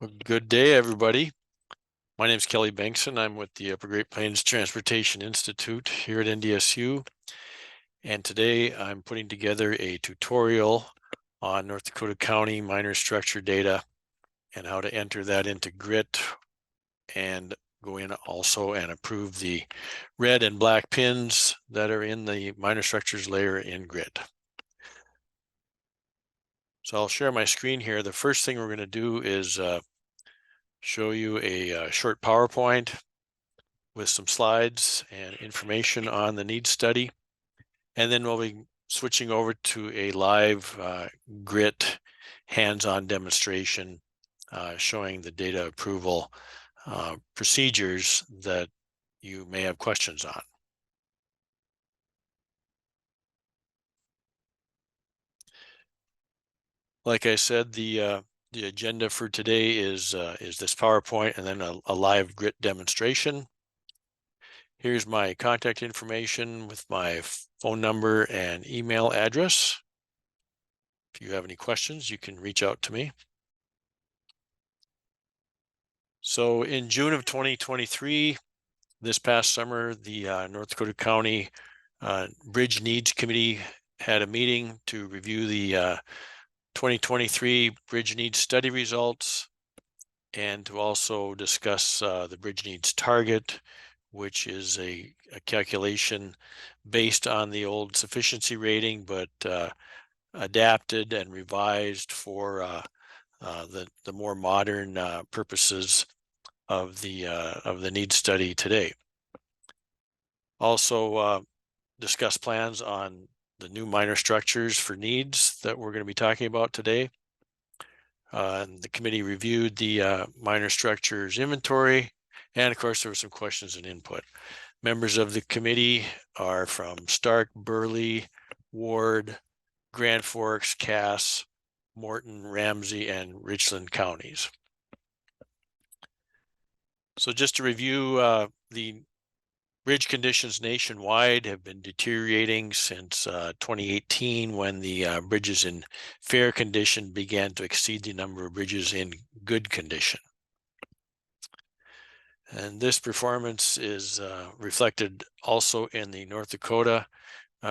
Well, good day, everybody. My name is Kelly Bengtson. I'm with the Upper Great Plains Transportation Institute here at NDSU. And today I'm putting together a tutorial on North Dakota County minor structure data and how to enter that into GRIT and go in also and approve the red and black pins that are in the minor structures layer in GRIT. So I'll share my screen here. The first thing we're going to do is show you a short PowerPoint with some slides and information on the needs study. And then we'll be switching over to a live GRIT hands-on demonstration showing the data approval procedures that you may have questions on. Like I said, the agenda for today is this PowerPoint and then a live GRIT demonstration. Here's my contact information with my phone number and email address. If you have any questions, you can reach out to me. So in June of 2023, this past summer, the North Dakota County Bridge Needs Committee had a meeting to review the 2023 Bridge Needs Study results and to also discuss the Bridge Needs Target, which is a calculation based on the old sufficiency rating, but adapted and revised for the more modern purposes of the needs study today. Also discuss plans on the new minor structures for needs that we're going to be talking about today. And the committee reviewed the minor structures inventory, and of course there were some questions and input. Members of the committee are from Stark, Burley, Ward, Grand Forks, Cass, Morton, Ramsey, and Richland counties. So just to review, the bridge conditions nationwide have been deteriorating since 2018 when the bridges in fair condition began to exceed the number of bridges in good condition. And this performance is reflected also in the North Dakota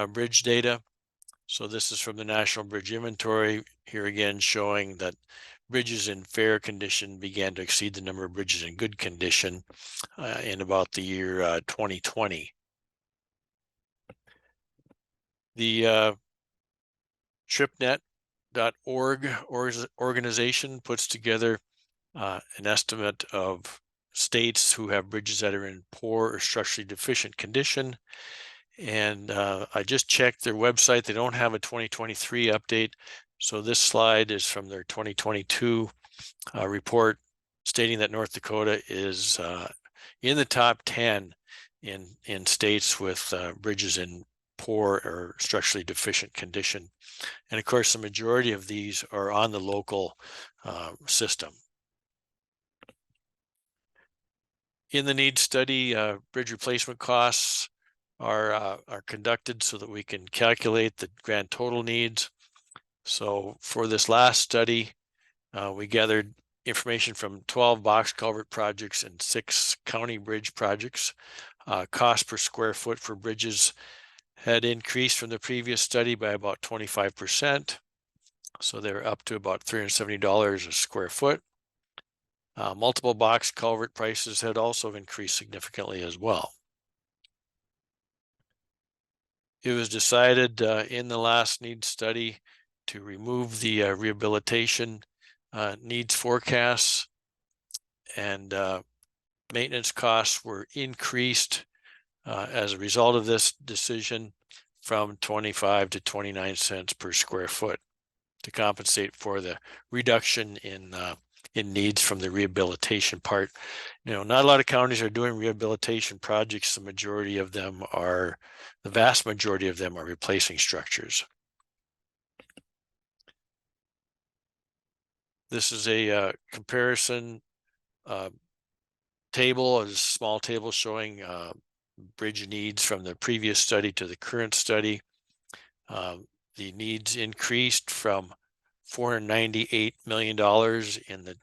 bridge data. So this is from the National Bridge Inventory, here again showing that bridges in fair condition began to exceed the number of bridges in good condition in about the year 2020. The tripnet.org organization puts together an estimate of states who have bridges that are in poor or structurally deficient condition. And I just checked their website. They don't have a 2023 update. So this slide is from their 2022 report stating that North Dakota is in the top 10 in states with bridges in poor or structurally deficient condition. And of course, the majority of these are on the local system. In the needs study, bridge replacement costs are conducted so that we can calculate the grand total needs. So for this last study, we gathered information from 12 box culvert projects and 6 county bridge projects. Cost per square foot for bridges had increased from the previous study by about 25%. So they're up to about $370 a square foot. Multiple box culvert prices had also increased significantly as well. It was decided in the last needs study to remove the rehabilitation needs forecasts, and maintenance costs were increased as a result of this decision from 25 to 29 cents per square foot to compensate for the reduction in needs from the rehabilitation part. Not a lot of counties are doing rehabilitation projects. The vast majority of them are replacing structures. This is a comparison table, a small table showing bridge needs from the previous study to the current study. The needs increased from $498 million in the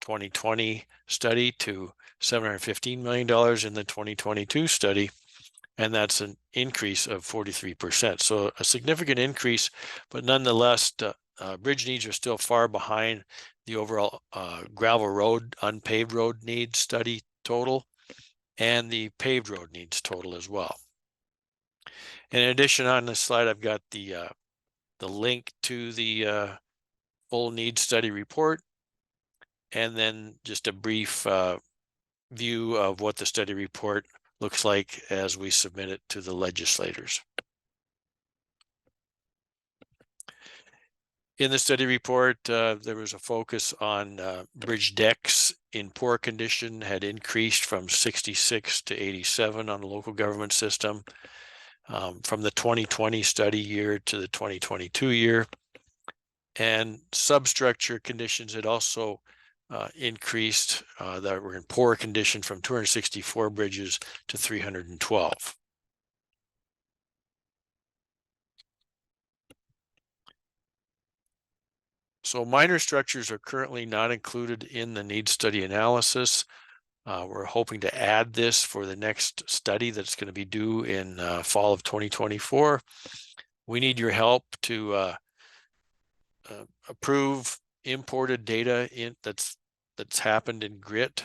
2020 study to $715 million in the 2022 study. And that's an increase of 43%. So a significant increase, but nonetheless, bridge needs are still far behind the overall gravel road, unpaved road needs study total, and the paved road needs total as well. In addition, on this slide, I've got the link to the full needs study report, and then just a brief view of what the study report looks like as we submit it to the legislators. In the study report, there was a focus on bridge decks in poor condition had increased from 66 to 87 on the local government system from the 2020 study year to the 2022 year. And substructure conditions had also increased that were in poor condition from 264 bridges to 312. So minor structures are currently not included in the need study analysis. We're hoping to add this for the next study that's going to be due in fall of 2024. We need your help to approve imported data that's happened in GRIT.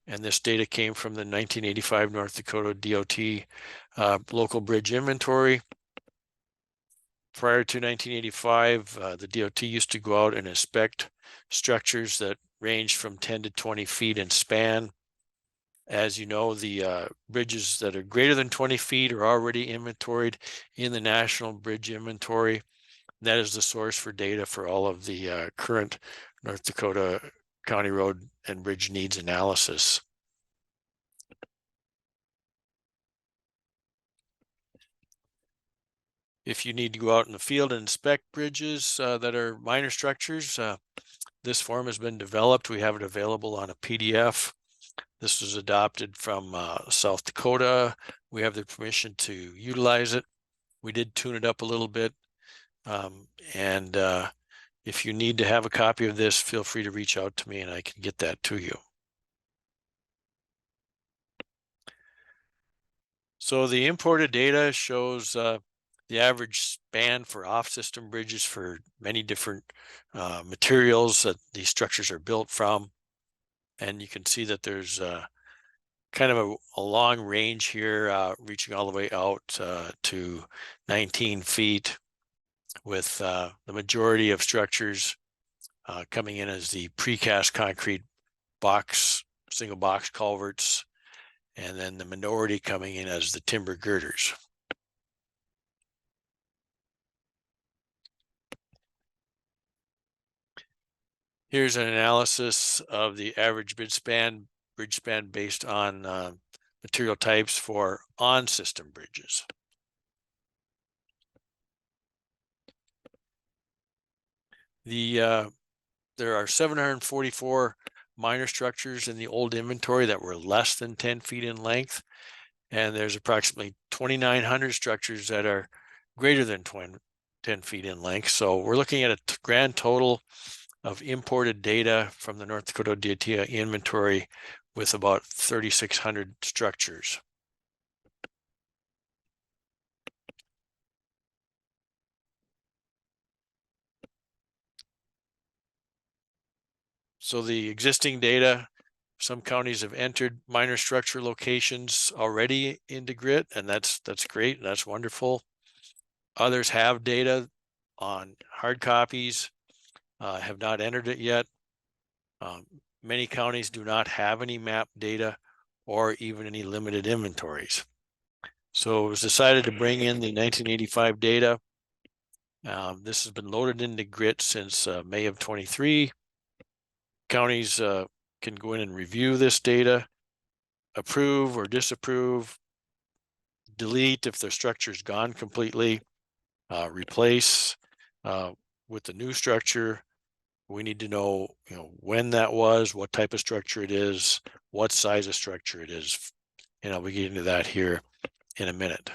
And this data came from the 1985 North Dakota DOT local bridge inventory. Prior to 1985, the DOT used to go out and inspect structures that ranged from 10 to 20 feet in span. As you know, the bridges that are greater than 20 feet are already inventoried in the National Bridge Inventory. That is the source for data for all of the current North Dakota County Road and Bridge Needs Analysis. If you need to go out in the field and inspect bridges that are minor structures, this form has been developed. We have it available on a PDF. This was adopted from South Dakota. We have the permission to utilize it. We did tune it up a little bit. If you need to have a copy of this, feel free to reach out to me and I can get that to you. So the imported data shows the average span for off-system bridges for many different materials that these structures are built from. And you can see that there's kind of a long range here, reaching all the way out to 19 feet, with the majority of structures coming in as the precast concrete box, single box culverts, and then the minority coming in as the timber girders. Here's an analysis of the average bridge span based on material types for on-system bridges. There are 744 minor structures in the old inventory that were less than 10 feet in length, and there's approximately 2,900 structures that are greater than 10 feet in length. So we're looking at a grand total of imported data from the North Dakota DOT inventory with about 3,600 structures. So the existing data, some counties have entered minor structure locations already into GRIT, and that's great, that's wonderful. Others have data on hard copies, have not entered it yet. Many counties do not have any map data or even any limited inventories. So it was decided to bring in the 1985 data. This has been loaded into GRIT since May of 23. Counties can go in and review this data, approve or disapprove, delete if their structure is gone completely, replace with the new structure. We need to know, when that was, what type of structure it is, what size of structure it is. And I'll be getting to that here in a minute.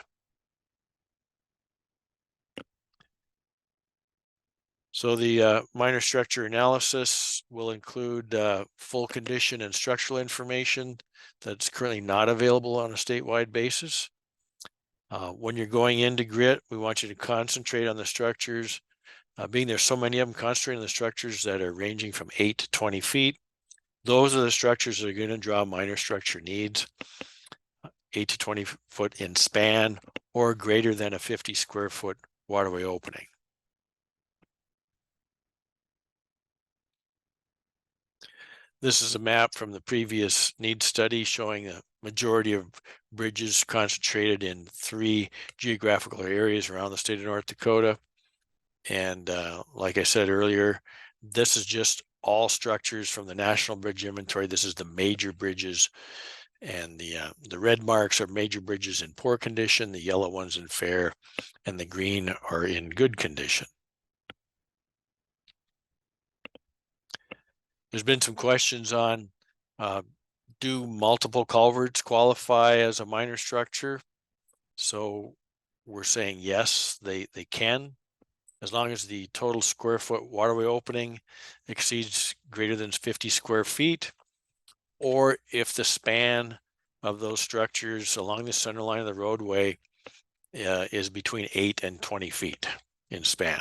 So the minor structure analysis will include full condition and structural information that's currently not available on a statewide basis. When you're going into grit, we want you to concentrate on the structures. Being there's so many of them, concentrate on the structures that are ranging from 8 to 20 feet. Those are the structures that are going to draw minor structure needs, 8 to 20 foot in span or greater than a 50 square foot waterway opening. This is a map from the previous needs study showing a majority of bridges concentrated in 3 geographical areas around the state of North Dakota. And like I said earlier, this is just all structures from the National Bridge Inventory. This is the major bridges, and the red marks are major bridges in poor condition, the yellow ones in fair, and the green are in good condition. There's been some questions on do multiple culverts qualify as a minor structure? So we're saying yes, they can, as long as the total square foot waterway opening exceeds greater than 50 square feet, or if the span of those structures along the center line of the roadway is between 8 and 20 feet in span.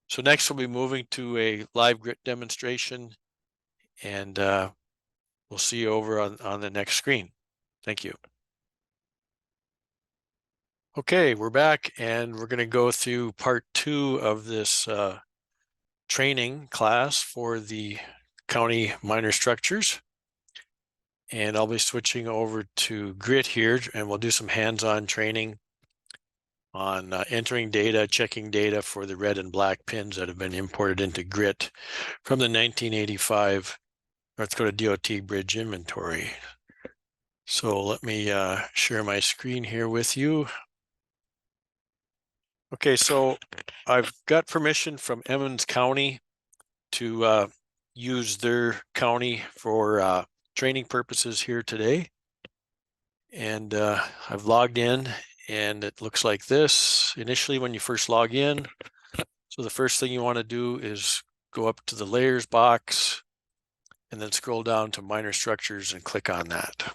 So next we'll be moving to a live grit demonstration, and we'll see you over on the next screen. Thank you. Okay, we're back, and we're going to go through part 2 of this training class for the county minor structures. And I'll be switching over to grit here, and we'll do some hands-on training on entering data, checking data for the red and black pins that have been imported into grit from the 1985 North Dakota DOT Bridge Inventory. So let me share my screen here with you. Okay, so I've got permission from Emmons County to use their county for training purposes here today. And I've logged in, and it looks like this initially when you first log in. So the first thing you want to do is go up to the layers box and then scroll down to minor structures and click on that.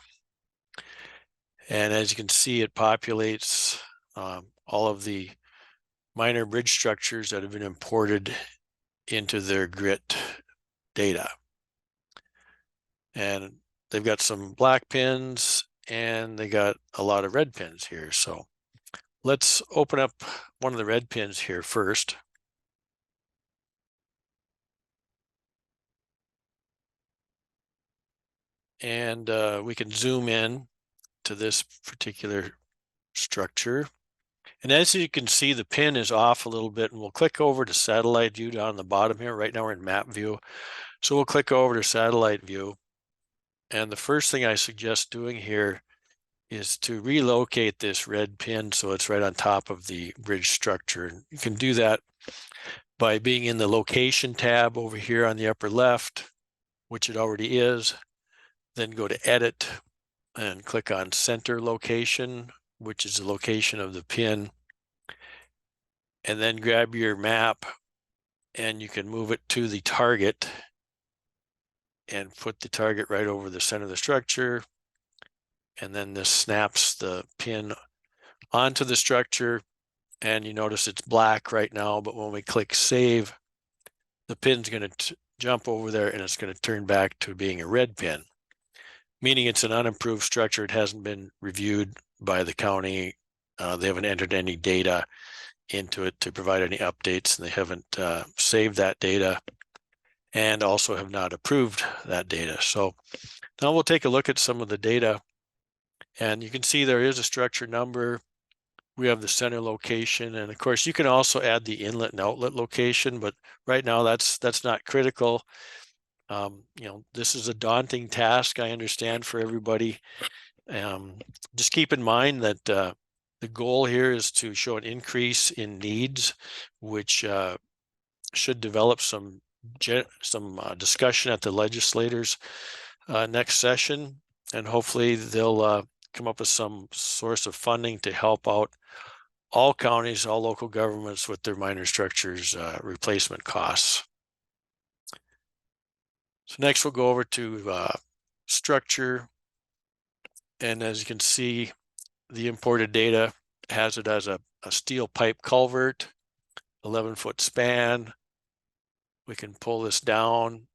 And as you can see, it populates all of the minor bridge structures that have been imported into their grit data. And they've got some black pins and they got a lot of red pins here. So let's open up one of the red pins here first. And we can zoom in to this particular structure. And as you can see, the pin is off a little bit, and we'll click over to satellite view down the bottom here. Right now we're in map view. So we'll click over to satellite view. And the first thing I suggest doing here is to relocate this red pin so it's right on top of the bridge structure. You can do that by being in the location tab over here on the upper left, which it already is. Then go to edit and click on center location, which is the location of the pin. And then grab your map and you can move it to the target and put the target right over the center of the structure. And then this snaps the pin onto the structure, and you notice it's black right now, but when we click save, the pin's going to jump over there and it's going to turn back to being a red pin, meaning it's an unimproved structure. It hasn't been reviewed by the county. They haven't entered any data into it to provide any updates, and they haven't saved that data and also have not approved that data. So now we'll take a look at some of the data, and you can see there is a structure number. We have the center location, and of course you can also add the inlet and outlet location, but right now that's not critical. This is a daunting task, I understand, for everybody. Just keep in mind that the goal here is to show an increase in needs, which should develop some discussion at the legislators next session, and hopefully they'll come up with some source of funding to help out all counties, all local governments with their minor structures replacement costs. So next we'll go over to structure. And as you can see, the imported data has it as a steel pipe culvert, 11-foot span. We can pull this down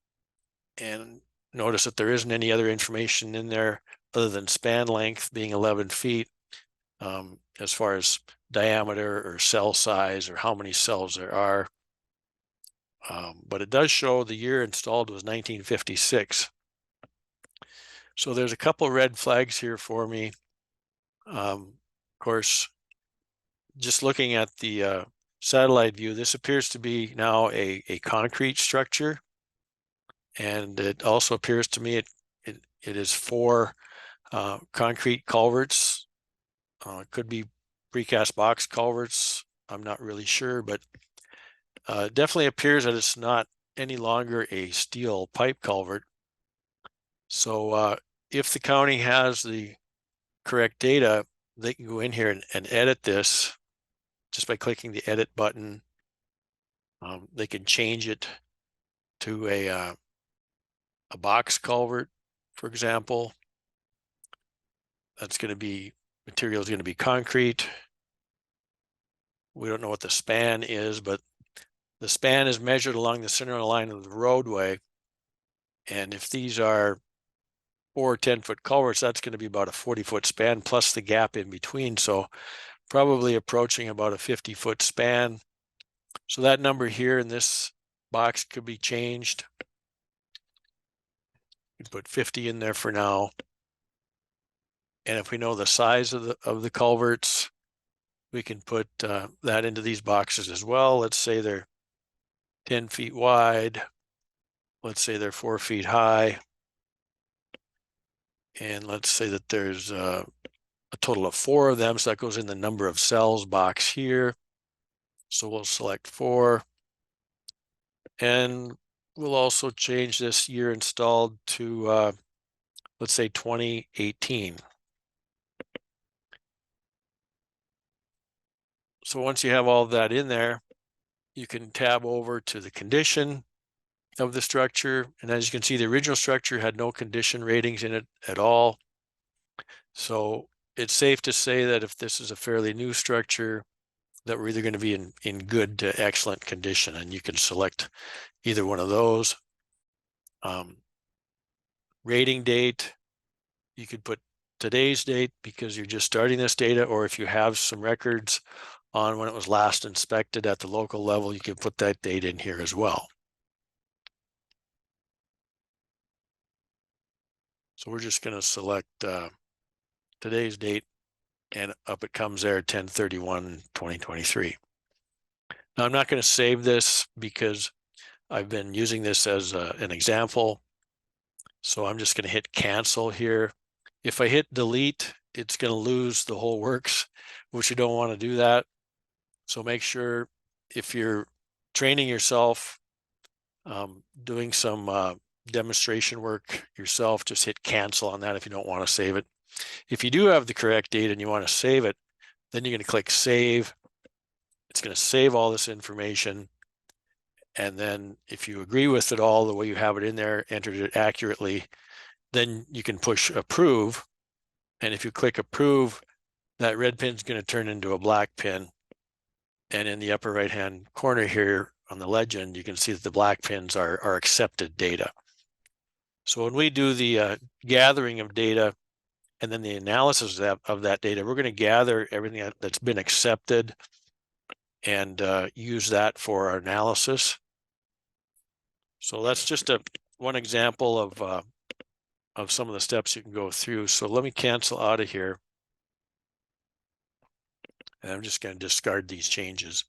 and notice that there isn't any other information in there other than span length being 11 feet as far as diameter or cell size or how many cells there are. But it does show the year installed was 1956. So there's a couple red flags here for me. Of course, just looking at the satellite view, this appears to be now a concrete structure. And it also appears to me it is 4 concrete culverts. It could be precast box culverts. I'm not really sure, but it definitely appears that it's not any longer a steel pipe culvert. So if the county has the correct data, they can go in here and edit this just by clicking the edit button. They can change it to a box culvert, for example. That's going to be, material is going to be concrete. We don't know what the span is, but the span is measured along the center line of the roadway. And if these are 4 10-foot culverts, that's going to be about a 40-foot span plus the gap in between. So probably approaching about a 50-foot span. So that number here in this box could be changed. We put 50 in there for now. And if we know the size of the culverts, we can put that into these boxes as well. Let's say they're 10 feet wide. Let's say they're 4 feet high. And let's say that there's a total of 4 of them. So that goes in the number of cells box here. So we'll select 4. And we'll also change this year installed to, let's say 2018. So once you have all of that in there, you can tab over to the condition of the structure. And as you can see, the original structure had no condition ratings in it at all. So it's safe to say that if this is a fairly new structure, that we're either going to be in good to excellent condition, and you can select either one of those. Rating date, you could put today's date because you're just starting this data, or if you have some records on when it was last inspected at the local level, you can put that date in here as well. So we're just going to select today's date, and up it comes there, 10/31/2023. Now I'm not going to save this because I've been using this as an example. So I'm just going to hit cancel here. If I hit delete, it's going to lose the whole works, which you don't want to do that. So make sure if you're training yourself, doing some demonstration work yourself, just hit cancel on that if you don't want to save it. If you do have the correct data and you want to save it, then you're going to click save. It's going to save all this information. And then if you agree with it all, the way you have it in there, entered it accurately, then you can push approve. And if you click approve, that red pin is going to turn into a black pin. And in the upper right-hand corner here on the legend, you can see that the black pins are accepted data. So when we do the gathering of data and then the analysis of that data, we're going to gather everything that's been accepted and use that for our analysis. So that's just one example of some of the steps you can go through. So let me cancel out of here. And I'm just going to discard these changes.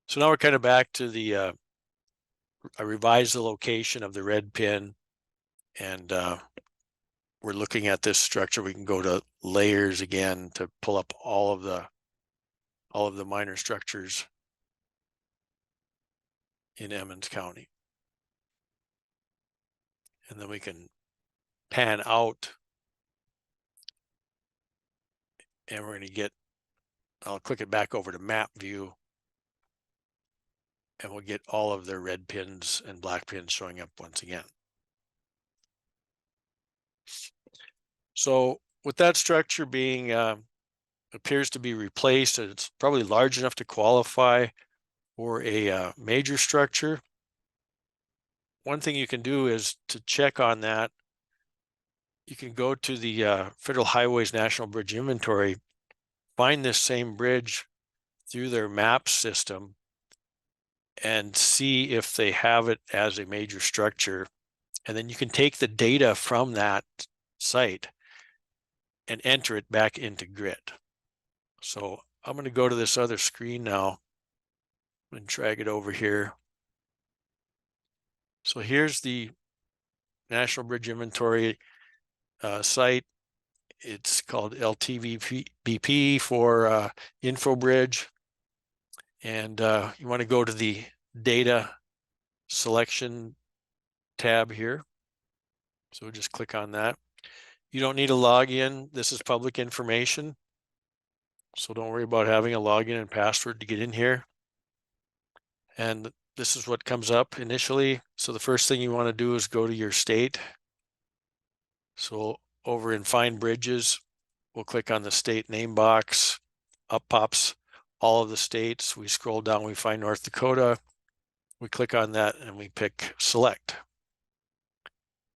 So now we're kind of back to the, I revised the location of the red pin, and we're looking at this structure. We can go to layers again to pull up all of the minor structures in Emmons County. And then we can pan out, and we're going to get I'll click it back over to map view, and we'll get all of their red pins and black pins showing up once again. So with that structure being appears to be replaced, it's probably large enough to qualify for a major structure. One thing you can do is to check on that. You can go to the Federal Highways National Bridge Inventory, find this same bridge through their map system, and see if they have it as a major structure. And then you can take the data from that site and enter it back into grid. So I'm going to go to this other screen now and drag it over here. So here's the National Bridge Inventory site. It's called LTVBP for InfoBridge. And you want to go to the data selection tab here. So just click on that. You don't need a login. This is public information. So don't worry about having a login and password to get in here. And this is what comes up initially. So the first thing you want to do is go to your state. So over in Find Bridges, we'll click on the state name box. Up pops all of the states. We scroll down, we find North Dakota. We click on that and we pick Select.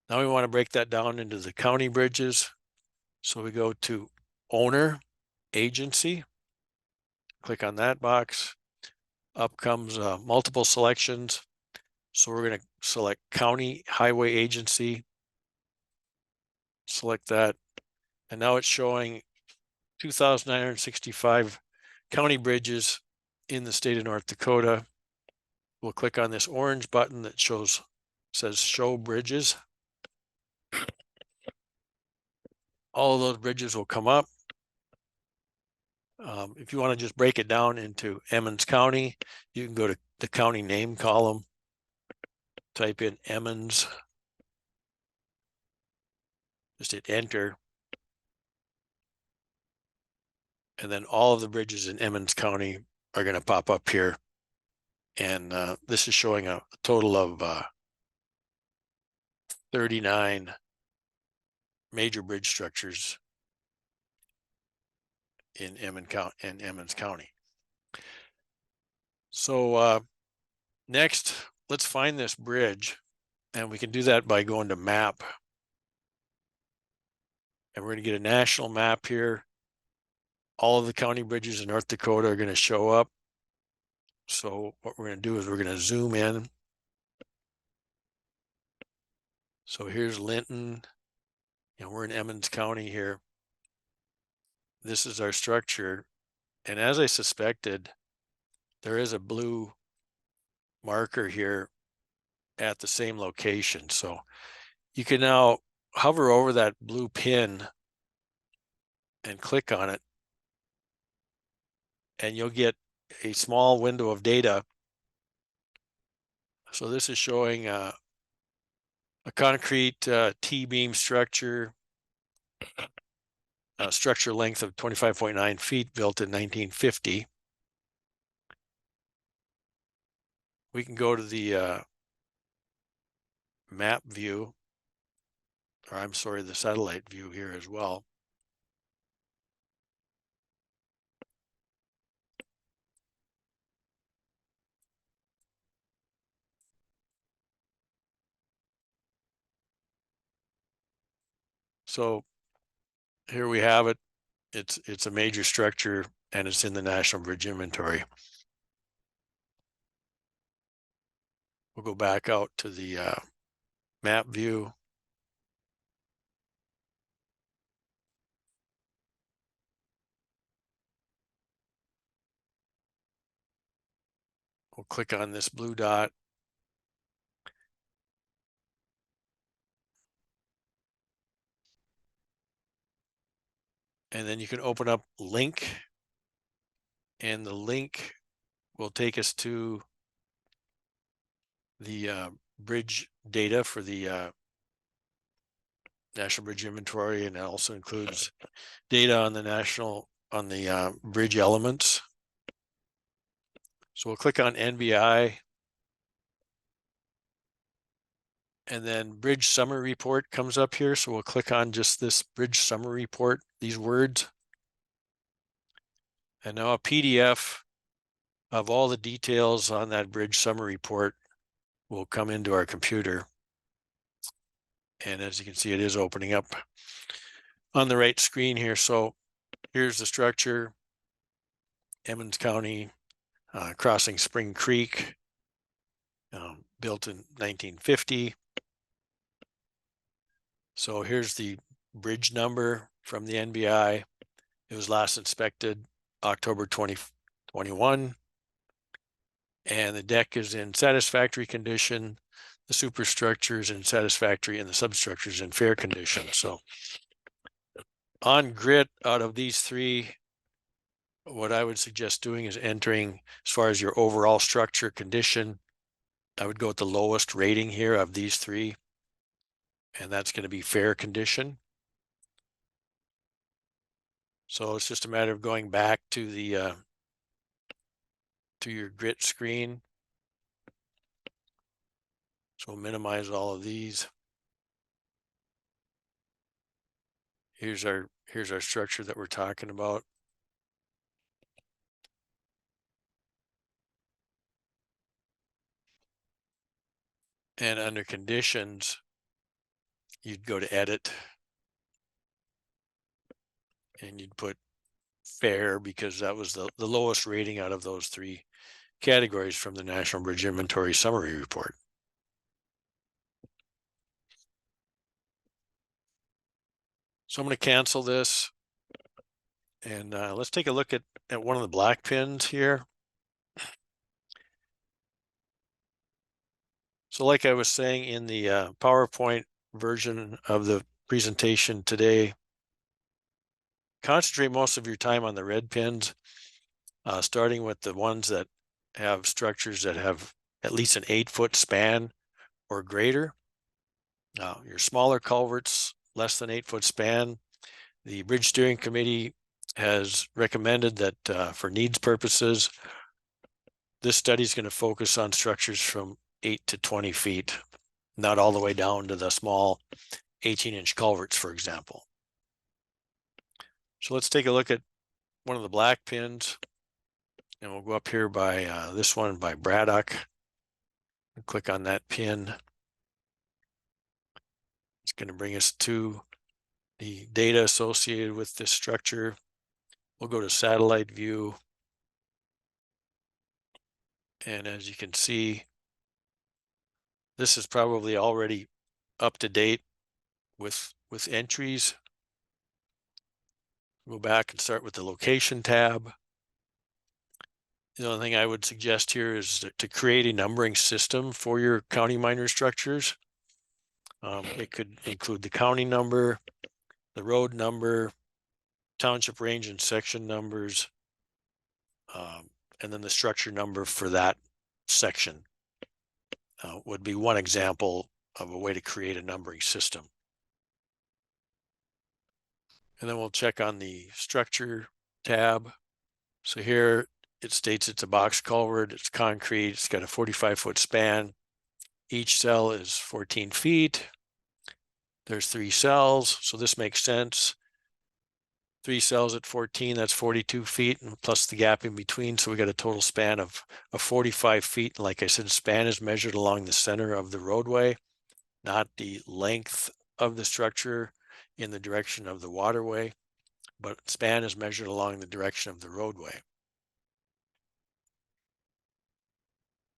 Now we want to break that down into the county bridges. So we go to Owner, Agency. Click on that box. Up comes multiple selections. So we're going to select County Highway Agency. Select that. And now it's showing 2,965 county bridges in the state of North Dakota. We'll click on this orange button that says Show Bridges. All of those bridges will come up. If you want to just break it down into Emmons County, you can go to the county name column, type in Emmons, just hit enter. And then all of the bridges in Emmons County are going to pop up here. And this is showing a total of 39 major bridge structures in Emmons County. So next, let's find this bridge. And we can do that by going to map. And we're going to get a national map here. All of the county bridges in North Dakota are going to show up. So what we're going to do is we're going to zoom in. So here's Linton. We're in Emmons County here. This is our structure. And as I suspected, there is a blue marker here at the same location. So you can now hover over that blue pin and click on it, and you'll get a small window of data. So this is showing a concrete T-beam structure, structure length of 25.9 feet, built in 1950. We can go to the map view, or I'm sorry, the satellite view here as well. So here we have it. It's a major structure, and it's in the National Bridge Inventory. We'll go back out to the map view. We'll click on this blue dot. And then you can open up link, and the link will take us to the bridge data for the National Bridge Inventory, and it also includes data on the National on the bridge elements. So we'll click on NBI, and then bridge summary report comes up here. So we'll click on just this bridge summary report, these words. And now a PDF of all the details on that bridge summary report will come into our computer. And as you can see, it is opening up on the right screen here. So here's the structure, Emmons County, crossing Spring Creek, built in 1950. So here's the bridge number from the NBI. It was last inspected October 2021. And the deck is in satisfactory condition. The superstructure is in satisfactory and the substructure is in fair condition. So on grit, out of these three, what I would suggest doing is entering, as far as your overall structure condition, I would go with the lowest rating here of these three, and that's going to be fair condition. So it's just a matter of going back to the to your grit screen. So we'll minimize all of these. Here's our structure that we're talking about. And under conditions, you'd go to edit and you'd put fair, because that was the lowest rating out of those three categories from the National Bridge Inventory Summary Report. So I'm going to cancel this, and let's take a look at one of the black pins here. So like I was saying in the PowerPoint version of the presentation today, concentrate most of your time on the red pins, starting with the ones that have structures that have at least an 8-foot span or greater. Your smaller culverts, less than 8-foot span, the Bridge Steering Committee has recommended that for needs purposes, this study is going to focus on structures from 8 to 20 feet, not all the way down to the small 18-inch culverts, for example. So let's take a look at one of the black pins, and we'll go up here by this one by Braddock and click on that pin. It's going to bring us to the data associated with this structure. We'll go to satellite view. And as you can see, this is probably already up to date with entries. Go back and start with the location tab. The only thing I would suggest here is to create a numbering system for your county minor structures. It could include the county number, the road number, township range and section numbers, and then the structure number for that section would be one example of a way to create a numbering system. And then we'll check on the structure tab. So here it states it's a box culvert, it's concrete, it's got a 45-foot span. Each cell is 14 feet. There's 3 cells, so this makes sense. 3 cells at 14, that's 42 feet, and plus the gap in between. So we got a total span of 45 feet. And like I said, span is measured along the center of the roadway, not the length of the structure in the direction of the waterway, but span is measured along the direction of the roadway.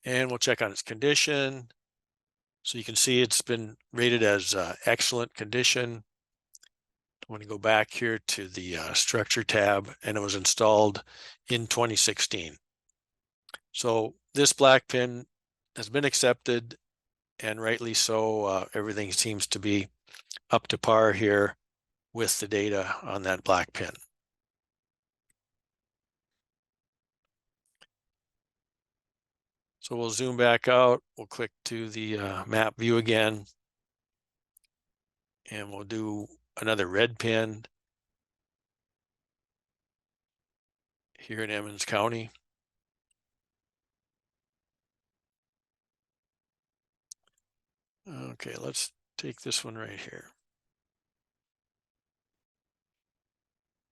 And we'll check on its condition. So you can see it's been rated as excellent condition. I'm going to go back here to the structure tab, and it was installed in 2016. So this black pin has been accepted, and rightly so. Everything seems to be up to par here with the data on that black pin. So we'll zoom back out. We'll click to the map view again, and we'll do another red pin. here in Emmons County. Okay, let's take this one right here.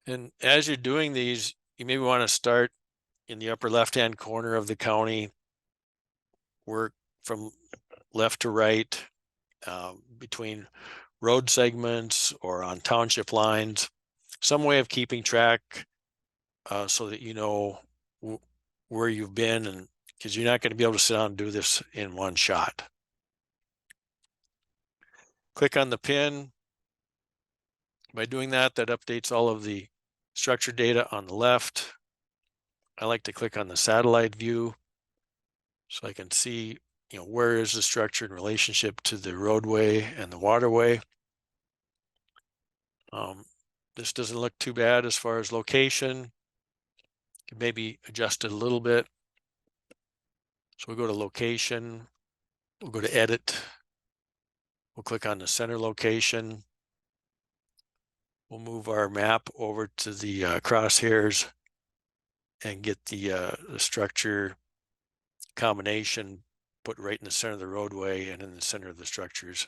And as you're doing these, you maybe want to start in the upper left-hand corner of the county, work from left to right, between road segments or on township lines, some way of keeping track so that you know where you've been, and because you're not going to be able to sit down and do this in one shot. Click on the pin. By doing that, that updates all of the structure data on the left. I like to click on the satellite view so I can see, where is the structure in relationship to the roadway and the waterway. This doesn't look too bad as far as location. Can maybe adjust it a little bit. So we'll go to location, we'll go to edit, we'll click on the center location. We'll move our map over to the crosshairs and get the structure combination put right in the center of the roadway and in the center of the structures.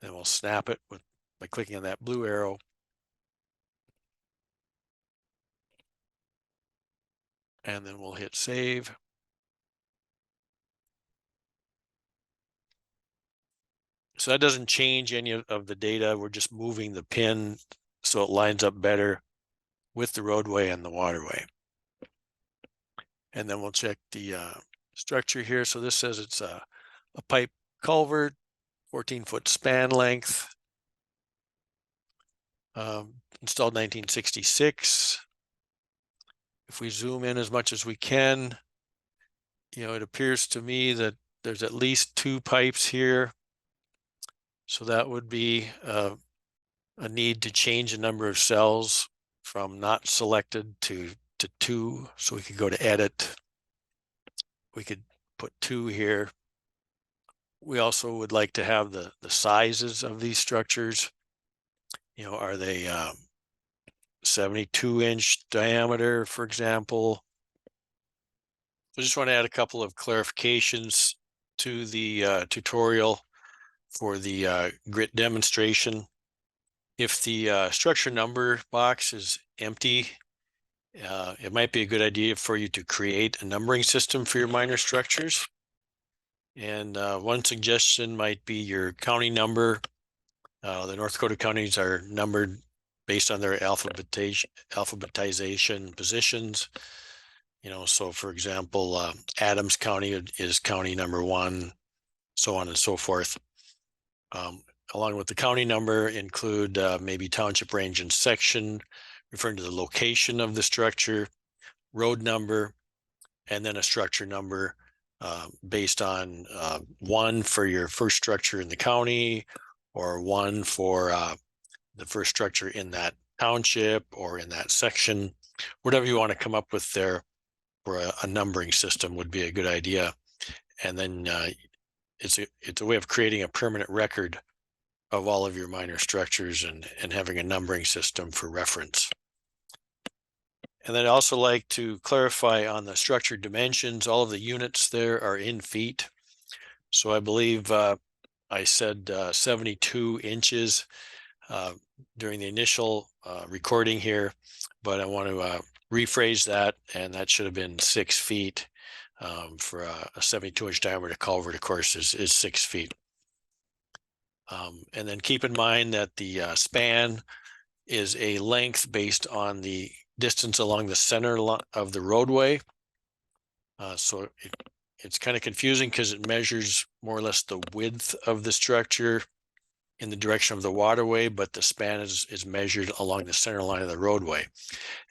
And we'll snap it by clicking on that blue arrow. And then we'll hit save. So that doesn't change any of the data. We're just moving the pin so it lines up better with the roadway and the waterway. And then we'll check the structure here. So this says it's a pipe culvert, 14-foot span length, installed 1966. If we zoom in as much as we can, it appears to me that there's at least 2 pipes here. So that would be a need to change the number of cells from not selected to 2. So we could go to edit. We could put 2 here. We also would like to have the sizes of these structures. Are they 72-inch diameter, for example? I just want to add a couple of clarifications to the tutorial for the grit demonstration. If the structure number box is empty, it might be a good idea for you to create a numbering system for your minor structures. And one suggestion might be your county number. The North Dakota counties are numbered based on their alphabetization positions. So for example, Adams County is county number 1, so on and so forth. Along with the county number, include maybe township range and section, referring to the location of the structure, road number, and then a structure number based on 1 for your first structure in the county, or 1 for the first structure in that township or in that section. Whatever you want to come up with there for a numbering system would be a good idea. And then it's a way of creating a permanent record of all of your minor structures and having a numbering system for reference. And then I'd also like to clarify on the structure dimensions. All of the units there are in feet. So I believe I said 72 inches during the initial recording here, but I want to rephrase that, and that should have been 6 feet. For a 72-inch diameter culvert, of course, is 6 feet. And then keep in mind that the span is a length based on the distance along the center of the roadway. So it's kind of confusing because it measures more or less the width of the structure in the direction of the waterway, but the span is measured along the center line of the roadway.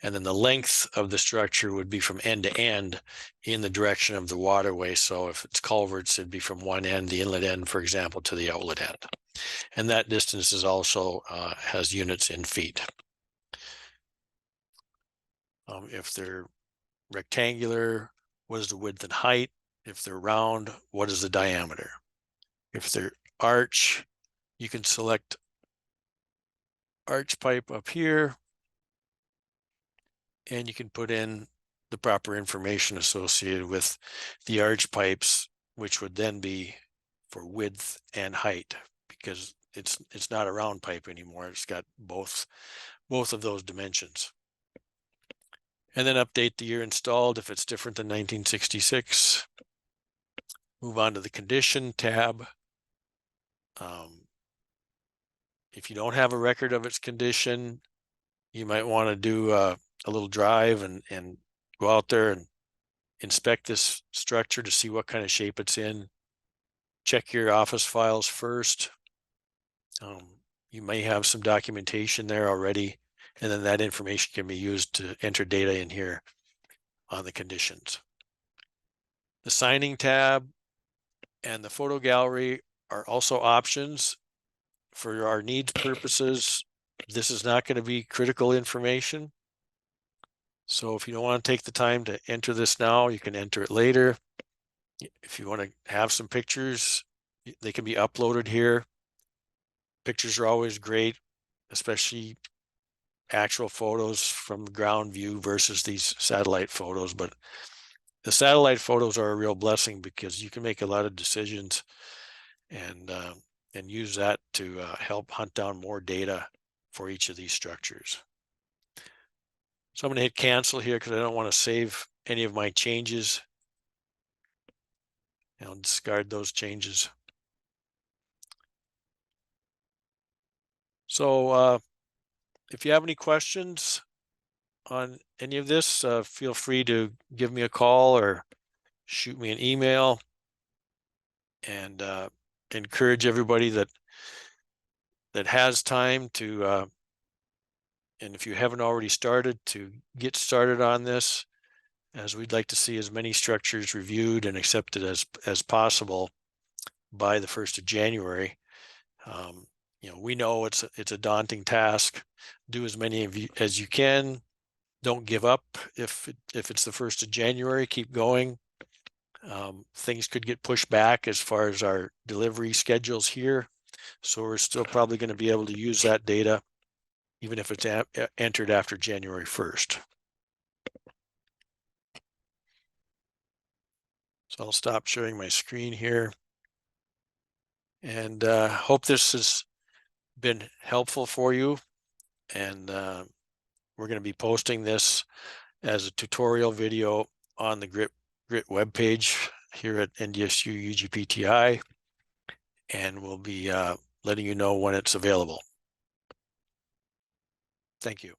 And then the length of the structure would be from end to end in the direction of the waterway. So if it's culverts, it'd be from one end, the inlet end, for example, to the outlet end. And that distance is also has units in feet. If they're rectangular, what is the width and height? If they're round, what is the diameter? If they're arch, you can select arch pipe up here. and you can put in the proper information associated with the arch pipes, which would then be for width and height, because it's not a round pipe anymore. It's got both of those dimensions. And then update the year installed if it's different than 1966. Move on to the condition tab. If you don't have a record of its condition, you might want to do a little drive and go out there and inspect this structure to see what kind of shape it's in. Check your office files first. You may have some documentation there already, and then that information can be used to enter data in here on the conditions. The signing tab and the photo gallery are also options for our needs purposes. This is not going to be critical information. So if you don't want to take the time to enter this now, you can enter it later. If you want to have some pictures, they can be uploaded here. Pictures are always great, especially actual photos from the ground view versus these satellite photos. But the satellite photos are a real blessing because you can make a lot of decisions and use that to help hunt down more data for each of these structures. So I'm going to hit cancel here because I don't want to save any of my changes. I'll discard those changes. So if you have any questions on any of this, feel free to give me a call or shoot me an email, and encourage everybody that has time to, and if you haven't already started, to get started on this, as we'd like to see as many structures reviewed and accepted as possible by the 1st of January. We know it's a daunting task. Do as many of you as you can. Don't give up. If it's the 1st of January, keep going. Things could get pushed back as far as our delivery schedules here. So we're still probably going to be able to use that data, even if it's entered after January 1st. So I'll stop sharing my screen here. And hope this has been helpful for you. And we're going to be posting this as a tutorial video on the Grit webpage here at NDSU UGPTI. And we'll be letting you know when it's available. Thank you.